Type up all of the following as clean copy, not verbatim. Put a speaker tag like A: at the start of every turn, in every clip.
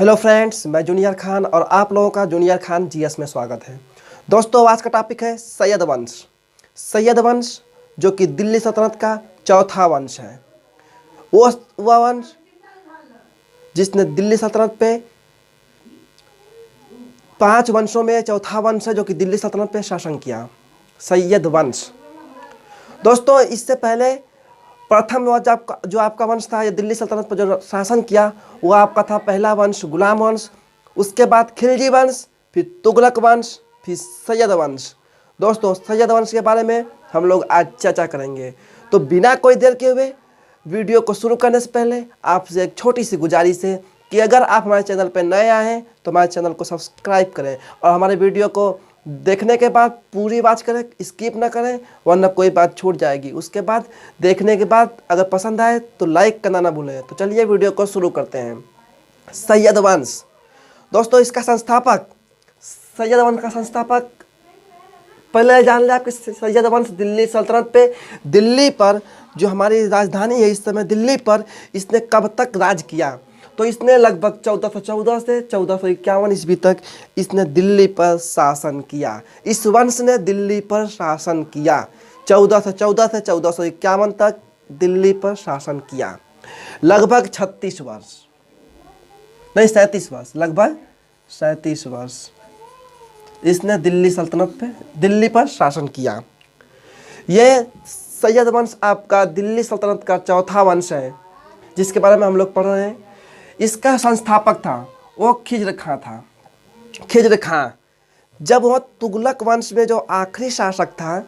A: Hello friends, मैं junior Khan और आप लोगों का जूनियर खान जीएस में स्वागत है। दोस्तों, आज का टॉपिक है सैयद वंश। सैयद वंश जो कि दिल्ली सल्तनत का चौथा वंश है। वह वंश जिसने दिल्ली सल्तनत पे 5 वंशों में चौथा वंश है जो कि दिल्ली सल्तनत पे शासन किया, सैयद वंश। दोस्तों, इससे पहले प्रथम जो आपका वंश था, ये दिल्ली सल्तनत पर जो शासन किया, वो आपका था पहला वंश गुलाम वंश। उसके बाद खिलजी वंश, फिर तुगलक वंश, फिर सैयद वंश। दोस्तों, सैयद वंश के बारे में हम लोग आज चर्चा करेंगे। तो बिना कोई देर के हुए वीडियो को शुरू करने से पहले आपसे एक छोटी सी गुजारिश है कि अगर आप हमारे चैनल पर नए आए हैं तो हमारे चैनल को सब्सक्राइब करें और हमारे वीडियो को देखने के बाद पूरी बात करें, स्किप ना करें, वरना कोई बात छूट जाएगी। उसके बाद देखने के बाद अगर पसंद आए तो लाइक करना ना भूलें। तो चलिए वीडियो को शुरू करते हैं। सैयद वंश। दोस्तों, इसका संस्थापक, सैयद वंश का संस्थापक पहले जान लें। आपके सैयद वंश दिल्ली सल्तनत पे, दिल्ली पर जो हमारी राजधानी है इस समय, दिल्ली पर इसने कब तक राज किया? तो इसने लगभग 1414 से 1451 ईस्वी तक इसने दिल्ली पर शासन किया। इस वंश ने दिल्ली पर शासन किया। 1414 से 1451 तक दिल्ली पर शासन किया। लगभग 36 वर्ष, नहीं 37 वर्ष, लगभग 37 वर्ष इसने दिल्ली सल्तनत पे, दिल्ली पर शासन किया। ये सैयद वंश आपका दिल्ली सल्तनत का चौथा वंश है जिसके बारे में हम लोग पढ़ रहे हैं। इसका संस्थापक था वो खिज्र खां था। खिज्र खां, जब वह तुगलक वंश में जो आखिरी शासक था,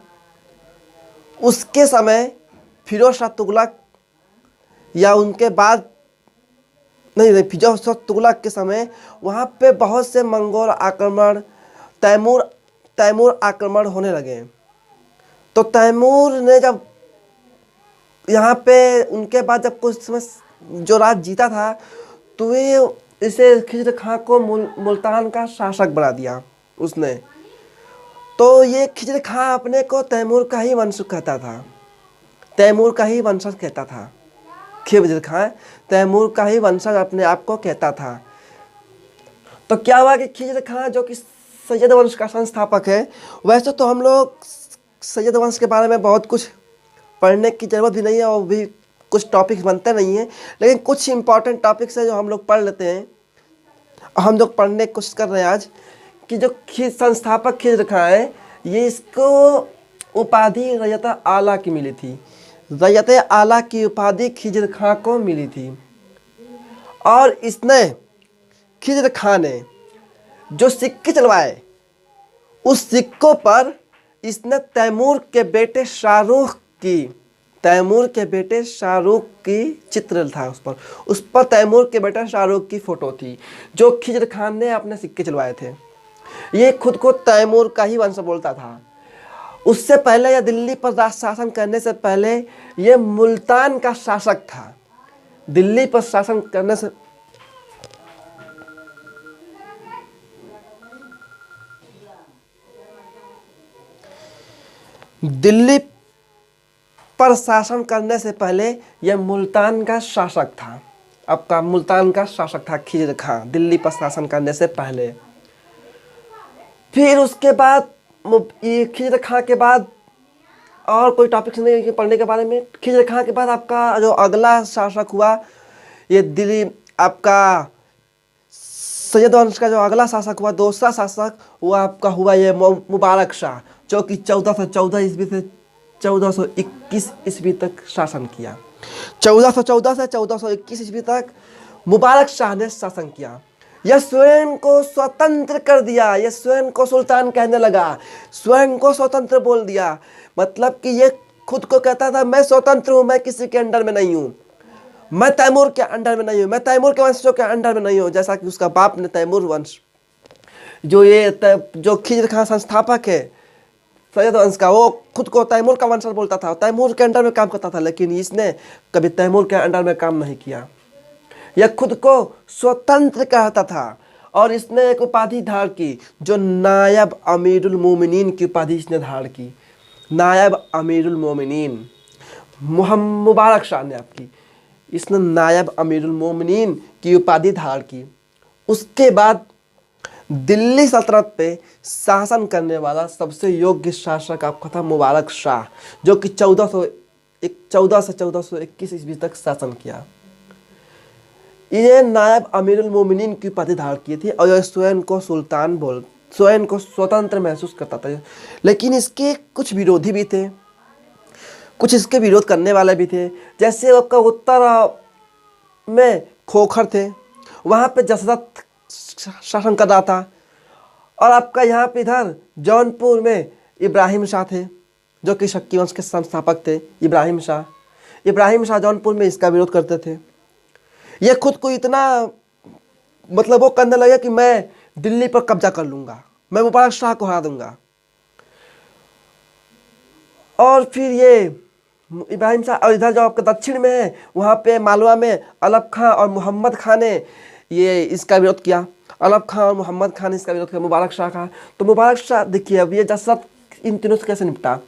A: उसके समय फिरोज शाह तुगलक या उनके बाद नहीं फिरोज शाह तुगलक के समय वहाँ पे बहुत से मंगोल आक्रमण, तैमूर आक्रमण होने लगे। तो तैमूर ने जब यहाँ पे उनके बाद जब कुछ समय जो राज जीता था, तो वे इसे खिज्र खां को मुल्तान का शासक बना दिया उसने। तो ये खिज्र खां अपने को तैमूर का ही वंश कहता था, तैमूर का ही वंशज कहता था। खिज्र खां तैमूर का ही वंशज अपने आप को कहता था। तो क्या हुआ कि खिज्र खां जो कि सैयद वंश का संस्थापक है, वैसे तो हम लोग सैयद वंश के बारे में बहुत कुछ पढ़ने की ज़रूरत भी नहीं है और भी कुछ टॉपिक्स बनते नहीं हैं, लेकिन कुछ इंपॉर्टेंट टॉपिक्स है जो हम लोग पढ़ लेते हैं। हम लोग पढ़ने की कोशिश कर रहे हैं आज कि जो संस्थापक खिज्र खां है, ये इसको उपाधि रैयत आला की मिली थी। रैयत आला की उपाधि खिज्र खां को मिली थी। और इसने, खिज्र खां ने जो सिक्के चलवाए, उस सिक्कों पर इसने तैमूर के बेटे शाहरुख की चित्र था। उस पर तैमूर के बेटा शाहरुख की फोटो थी जो खिज्र खान ने अपने सिक्के चलवाए थे। ये खुद को तैमूर का ही वंश बोलता था। उससे पहले या दिल्ली पर राज शासन करने से पहले ये मुल्तान का शासक था। दिल्ली पर शासन करने से पहले यह मुल्तान का शासक था। आपका मुल्तान का शासक था खिज्र खां, दिल्ली पर शासन करने से पहले। फिर उसके बाद ये खिज्र खां के बाद और कोई टॉपिक्स नहीं है पढ़ने के बारे में। खिज्र खां के बाद आपका जो अगला शासक हुआ, ये दिल्ली आपका सैयद वंश का जो अगला शासक हुआ, दूसरा शासक, वो आपका हुआ ये मुबारक शाह, जो कि 1414 ईस्वी से 1421 ईस्वी तक शासन किया। 1414 से 1421 ईस्वी तक मुबारक शाह ने शासन किया। यह स्वयं को स्वतंत्र कर दिया। यह स्वयं को सुल्तान कहने लगा, स्वयं को स्वतंत्र बोल दिया। मतलब कि ये खुद को कहता था, मैं स्वतंत्र हूँ, मैं किसी के अंडर में नहीं हूँ, मैं तैमूर के अंडर में नहीं हूँ, मैं तैमूर के वंशजों के अंडर में नहीं हूँ। जैसा कि उसका बाप ने तैमूर वंश, जो खिज्र खां संस्थापक है सैयद वंश का, वो खुद को तैमूर का वंशज बोलता था, तैमूर के अंडर में काम करता था। लेकिन इसने कभी तैमूर के अंडर में काम नहीं किया। यह खुद को स्वतंत्र कहता था और इसने एक उपाधि धारण की जो नायब अमीरुल मोमिनीन की उपाधि इसने धारण की। नायब अमीरुल मोमिनीन मुबारक शाह ने आपकी, इसने नायब अमीरुल मोमिनीन की उपाधि धारण की। उसके बाद दिल्ली सल्तनत पे शासन करने वाला सबसे योग्य शासक आपका था मुबारक शाह, जो कि 14 से 1421 ईस्वी तक शासन किया। ये नायब अमीरुल मोमिनीन की उपाधि धारण की थी और यह स्वयं को स्वतंत्र महसूस करता था। लेकिन इसके कुछ विरोधी भी थे, कुछ इसके विरोध करने वाले भी थे। जैसे आपका उत्तर में खोखर थे, वहाँ पे जसरत शासन कर रहा था, और आपका यहाँ पे इधर जौनपुर में इब्राहिम शाह थे, जो कि शक्की वंश के संस्थापक थे। इब्राहिम शाह जौनपुर में इसका विरोध करते थे। ये खुद को इतना मतलब वो करने लगे कि मैं दिल्ली पर कब्जा कर लूँगा, मैं मुबारक शाह को हरा दूंगा। और फिर ये इब्राहिम शाह, और इधर जो आपका दक्षिण में है वहाँ पे मालवा में अलफ खां और मोहम्मद खां ने ये इसका विरोध किया। अलफ खां और मोहम्मद खां ने इसका विरोध किया मुबारक शाह का। तो मुबारक शाह देखिए, अब ये जसरत इन तीनों से कैसे निपटा।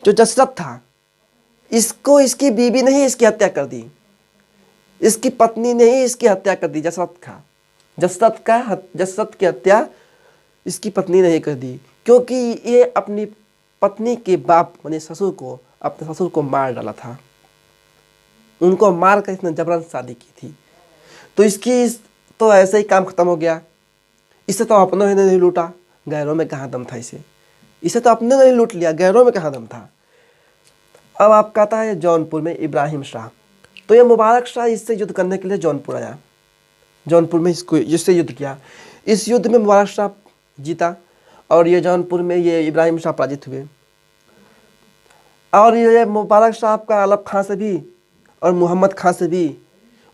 A: जो जसरत था, इसको इसकी बीवी ने ही इसकी हत्या कर दी, इसकी पत्नी ने ही इसकी हत्या कर दी। जसरत की हत्या इसकी पत्नी ने ही कर दी, क्योंकि ये अपनी पत्नी के बाप यानी अपने ससुर को मार डाला था। उनको मार कर इसने जबरन शादी की थी। तो इसकी तो ऐसे ही काम खत्म हो गया। इसे तो अपनों ने नहीं लूटा, गैरों में कहाँ दम था। इसे तो अपने ने लूट लिया, गैरों में कहाँ दम था। अब आप कहता है जौनपुर में इब्राहिम शाह, तो ये मुबारक शाह इससे युद्ध करने के लिए जौनपुर आया। जौनपुर में इससे युद्ध किया। इस युद्ध में मुबारक शाह जीता और ये जौनपुर में ये इब्राहिम शाह पराजित हुए। और ये मुबारक शाह का अलफ खां से भी और मोहम्मद खां से भी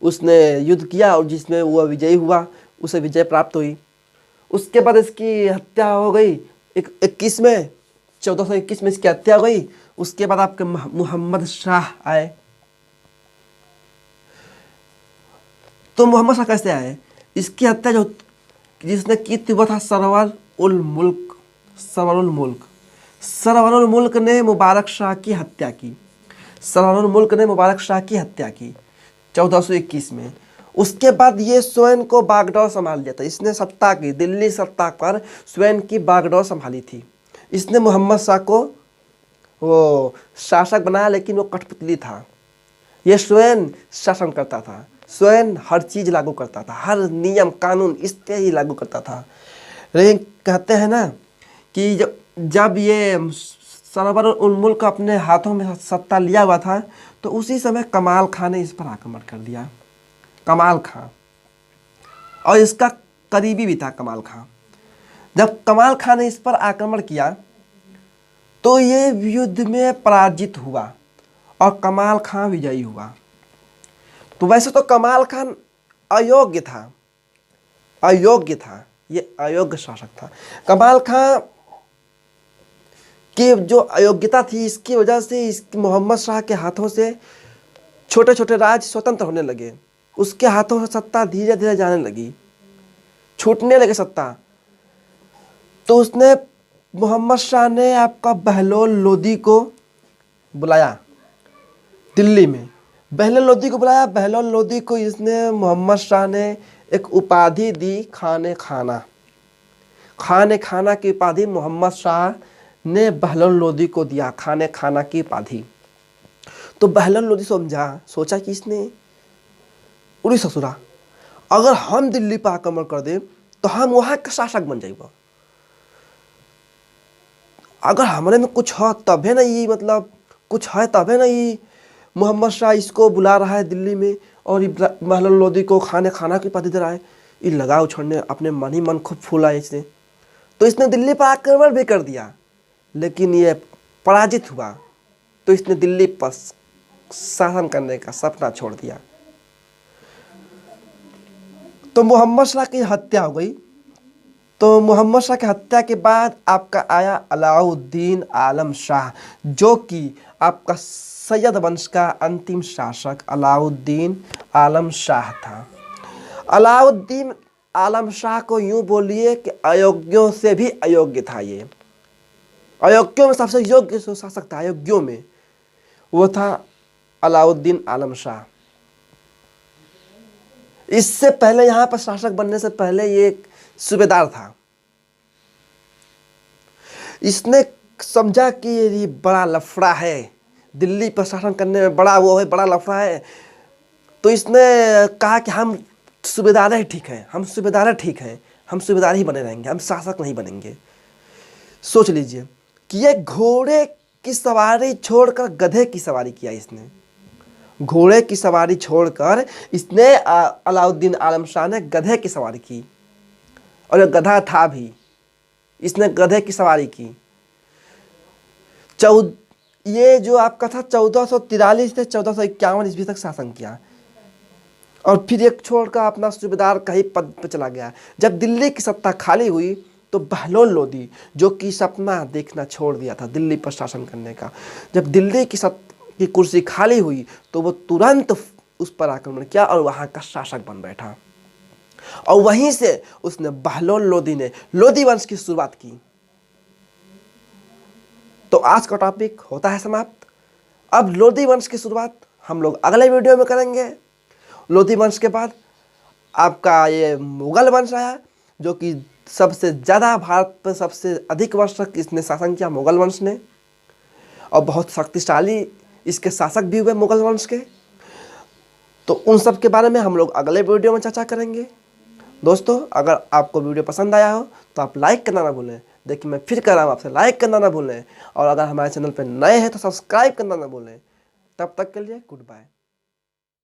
A: उसने युद्ध किया, और जिसमें वो विजयी हुआ, उसे विजय प्राप्त हुई। उसके बाद इसकी हत्या हो गई 1421 में इसकी हत्या हो गई। उसके बाद आपके मोहम्मद शाह आए। तो मोहम्मद शाह कैसे आए? इसकी हत्या जो जिसने की थी वो था सरवर उल मुल्क ने मुबारक शाह की हत्या की। 1421 में। उसके बाद ये स्वयं को बागडोर संभाल लिया था। इसने दिल्ली सत्ता पर स्वयं की बागडोर संभाली थी। इसने मोहम्मद शाह को वो शासक बनाया, लेकिन वो कठपुतली था। ये स्वयं शासन करता था, स्वयं हर चीज़ लागू करता था, हर नियम कानून इस पे ही लागू करता था। लेकिन कहते हैं ना कि जब ये सरवर उल मुल्क अपने हाथों में सत्ता लिया हुआ था, तो उसी समय कमाल खां ने इस पर आक्रमण कर दिया। कमाल खां, और इसका करीबी भी था कमाल खां। जब कमाल खां ने इस पर आक्रमण किया तो ये युद्ध में पराजित हुआ और कमाल खां विजयी हुआ। तो वैसे तो कमाल खान अयोग्य था, ये अयोग्य शासक था। कमाल खां की जो अयोग्यता थी, इसकी वजह से मोहम्मद शाह के हाथों से छोटे छोटे राज्य स्वतंत्र होने लगे। उसके हाथों से सत्ता धीरे धीरे जाने लगी, छूटने लगे सत्ता। तो उसने मोहम्मद शाह ने आपका बहलोल लोदी को बुलाया दिल्ली में। बहलोल लोदी को इसने मोहम्मद शाह ने एक उपाधि दी, खाने खाना की उपाधि मोहम्मद शाह ने बहलोल लोदी को दिया, खाने खाना की उपाधि। तो बहलोल लोदी सोचा कि इसने उड़ी ससुरा, अगर हम दिल्ली पर आक्रमण कर दे तो हम वहाँ का शासक बन जाएगा। अगर हमारे में कुछ है तब है ना, ये मतलब कुछ है तब है ना, ये मोहम्मद शाह इसको बुला रहा है दिल्ली में और बहलोल लोदी को खाना की उपाधि दे रहा है। ये लगा उछड़ने, अपने मन ही मन खूब फूला इसने। तो इसने दिल्ली पर आक्रमण भी कर दिया, लेकिन ये पराजित हुआ। तो इसने दिल्ली पर शासन करने का सपना छोड़ दिया। तो मोहम्मद शाह की हत्या हो गई। तो मोहम्मद शाह की हत्या के बाद आपका आया अलाउद्दीन आलम शाह, जो कि आपका सैयद वंश का अंतिम शासक अलाउद्दीन आलम शाह था। अलाउद्दीन आलम शाह को यूं बोलिए कि अयोग्यों से भी अयोग्य था। ये अयोग्यों में सबसे योग्य शासक था। अयोग्यों में वो था अलाउद्दीन आलम शाह। इससे पहले यहाँ पर शासक बनने से पहले ये एक सूबेदार था। इसने समझा कि ये बड़ा लफड़ा है, दिल्ली पर शासन करने में बड़ा वो है, बड़ा लफड़ा है। तो इसने कहा कि हम सूबेदार ही ठीक हैं, हम सूबेदार ठीक हैं, हम सूबेदार ही बने रहेंगे, हम शासक नहीं बनेंगे। सोच लीजिए कि ये घोड़े की सवारी छोड़कर गधे की सवारी किया इसने। घोड़े की सवारी छोड़कर इसने अलाउद्दीन आलम शाह ने गधे की सवारी की, और ये गधा था भी, इसने गधे की सवारी की। ये जो आपका था 1443 से 1451 ईस्वी तक शासन किया, और फिर एक छोड़कर अपना सूबेदार का ही पद पर चला गया। जब दिल्ली की सत्ता खाली हुई तो बहलोल लोदी, जो कि सपना देखना छोड़ दिया था दिल्ली पर शासन करने का, जब दिल्ली की कुर्सी खाली हुई तो वो तुरंत उस पर आक्रमण किया और वहाँ का शासक बन बैठा। और वहीं से उसने बहलोल लोदी ने लोदी वंश की शुरुआत की। तो आज का टॉपिक होता है समाप्त। अब लोदी वंश की शुरुआत हम लोग अगले वीडियो में करेंगे। लोदी वंश के बाद आपका ये मुगल वंश आया, जो कि सबसे ज़्यादा भारत पर सबसे अधिक वर्ष तक इसने शासन किया, मुगल वंश ने, और बहुत शक्तिशाली इसके शासक भी हुए मुगल वंश के। तो उन सब के बारे में हम लोग अगले वीडियो में चर्चा करेंगे। दोस्तों, अगर आपको वीडियो पसंद आया हो तो आप लाइक करना ना भूलें। देखिए, मैं फिर कह रहा हूँ आपसे, लाइक करना ना भूलें, और अगर हमारे चैनल पर नए हैं तो सब्सक्राइब करना ना भूलें। तब तक के लिए गुड बाय।